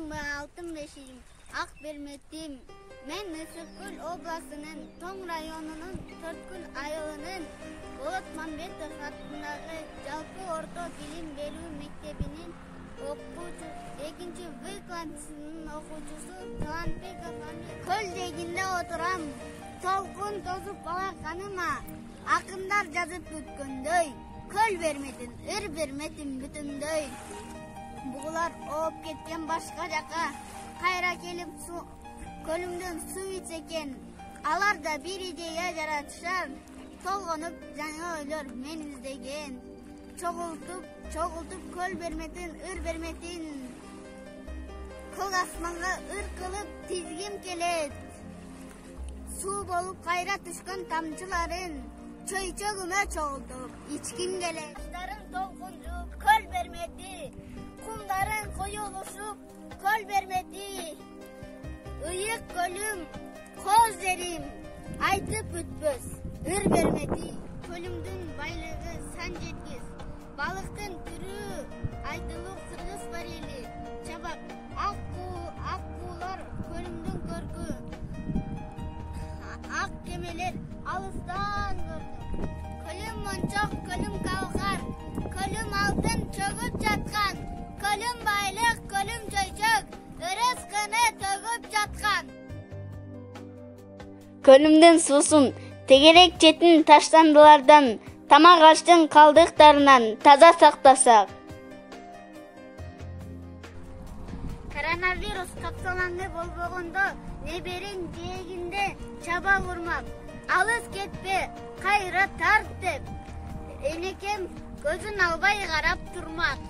Менің алтын бешигим, ак берметим. Мен Ысыккөл областынын Тоң районунун Төрткүл айылынын Болот Мамбетов атындагы жалпы орто билим берүү мектебинин окуучусу, 2В классынын окуучусу Талантбеков Амир. Көл жээгинде отурам, толкун тосуп бала каныма. Акындар жазып өткөндөй, көл берметин, ыр берметин бүтүндөй. Бугулар ооп кеткен башка жака, кайра келип көлүмдөн суу ичекен. Алар да бир идея жаратышар, толгонуп жаңы ойлор мен издеген. Чогултуп көл берметин, ыр берметин. Көк асманга ыр кылып тизгим келет. Суу болуп кайра түшкөн тамчыларын чөйчөгүмө чогултуп ичким келет. Таштарын толкунжуп көл бермети, кумдарын коюлушуп көл бермети. Ыйык көлүм, коз жерим, айтып бүтпөс, ыр бермети. Көлүмдүн байлыгы сан жеткис, балыктын түрү айтылуу кыргыз бар эли. Чабак, ак куулар көлүмдүн көркү, ак кемелер алыстан көрдүм. Көлүм мончок, көлүм калкар, көлүм алтын чөгүп жаткан, көлүм байлык, көлүм чөйчөк, өрөс кыны төгүп жаткан. Көлүмдүн суусун, тегерек четин таштандылардан, тамак аштын калдыктарынан таза сактасак. Коронавирус капсаланды болбогондо, неберин жээгинде чаба урмап, алыс кетпе, кайра тарт деп, энекем көзүн албай карап турмак.